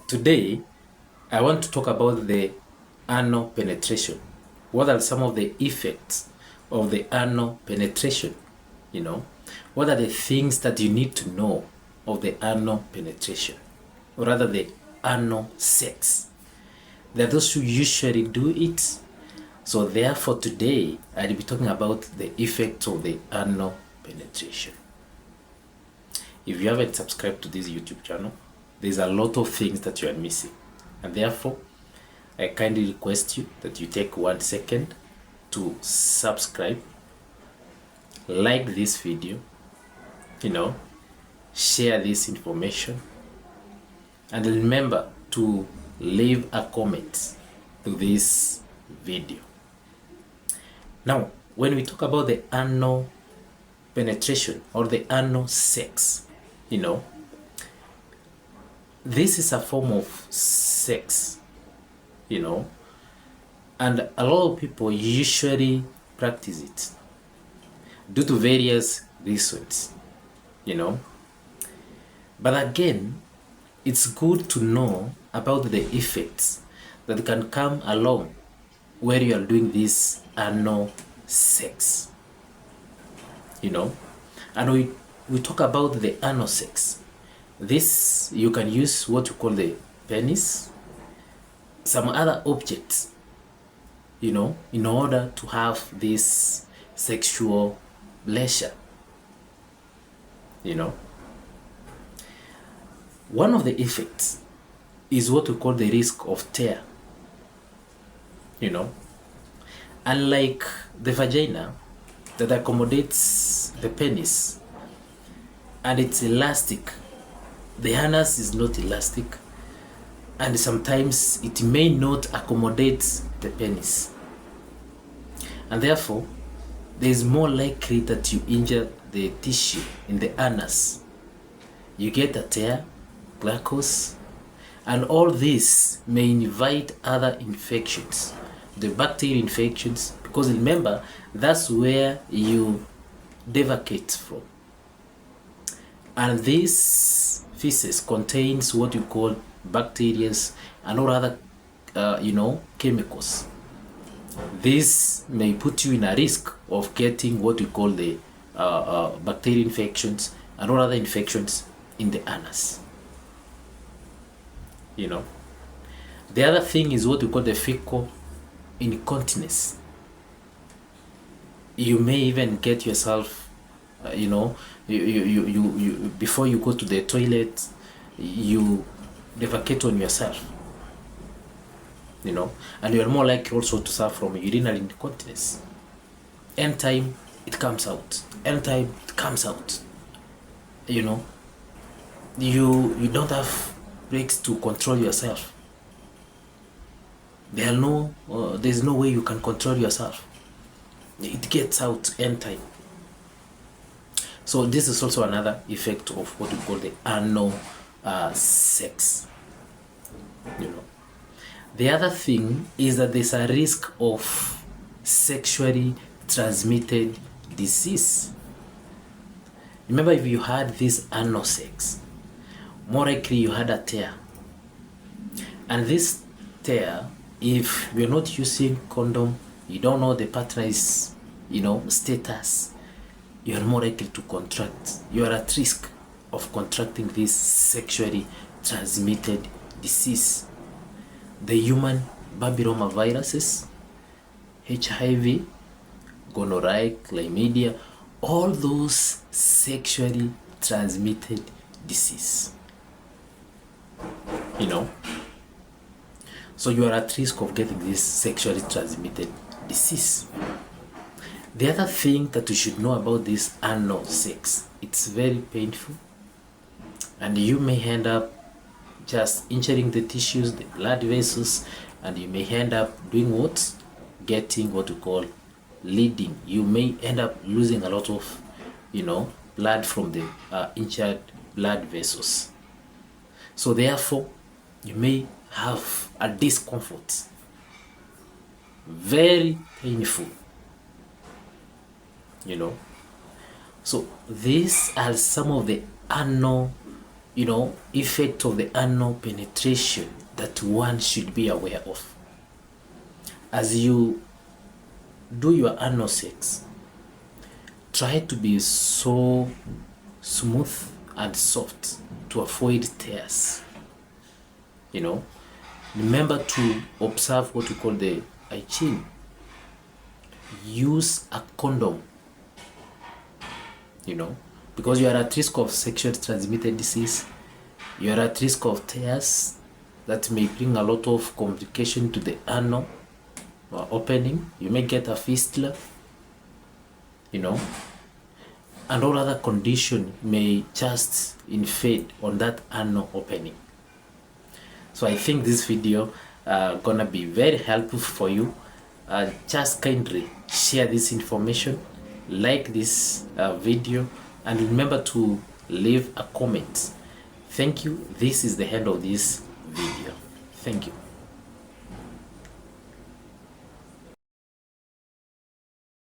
Today, I want to talk about the anal penetration. What are some of the effects of the anal penetration? What are the things that you need to know of the anal penetration, or rather the anal sex? There are those who usually do it. So therefore today, I'll be talking about the effects of the anal penetration. If you haven't subscribed to this YouTube channel, there's a lot of things that you are missing. And therefore, I kindly request you that you take 1 second to subscribe, like this video, share this information, and remember to leave a comment to this video. Now, when we talk about the anal penetration or the anal sex, this is a form of sex, and a lot of people usually practice it due to various reasons, But again, it's good to know about the effects that can come along where you are doing this anal sex, and we talk about the anal sex. This, you can use what you call the penis, some other objects, in order to have this sexual pleasure, One of the effects is what we call the risk of tear, Unlike the vagina that accommodates the penis and it's elastic, the anus is not elastic, and sometimes it may not accommodate the penis, and therefore there is more likely that you injure the tissue in the anus. You get a tear, glucose, and all this may invite other infections, the bacterial infections, because remember, that's where you defecate from. And this feces contains what you call bacteria and all other, chemicals. This may put you in a risk of getting what we call the bacterial infections and all other infections in the anus. The other thing is what we call the fecal incontinence. You may even get yourself, you before you go to the toilet, you defecate on yourself, and you are more likely also to suffer from urinary incontinence. Anytime it comes out, you don't have breaks to control yourself. There's no way you can control yourself. It gets out anytime. So this is also another effect of what we call the anal sex. The other thing is that there's a risk of sexually transmitted disease. Remember, if you had this anal sex, more likely you had a tear. And this tear, if you're not using condom, you don't know the partner's, status, you're more likely to contract. You are at risk of contracting this sexually transmitted disease. The human papilloma viruses, HIV, gonorrhea, chlamydia, all those sexually transmitted disease. So you are at risk of getting this sexually transmitted disease. The other thing that you should know about this anal sex, it's very painful, and you may end up just injuring the tissues, the blood vessels, and you may end up doing what? Getting what we call bleeding. You may end up losing a lot of, blood from the injured blood vessels. So therefore, you may have a discomfort, very painful, So these are some of the anal effect of the anal penetration that one should be aware of. As you do your anal sex, try to be so smooth and soft to avoid tears. Remember to observe what we call the hygiene. Use a condom, because you are at risk of sexually transmitted disease. You are at risk of tears that may bring a lot of complication to the anal opening. You may get a fistula, and all other condition may just invade on that anal opening. So I think this video gonna be very helpful for you. Just kindly share this information, like this video, and remember to leave a comment. Thank you. This is the end of this video. Thank you.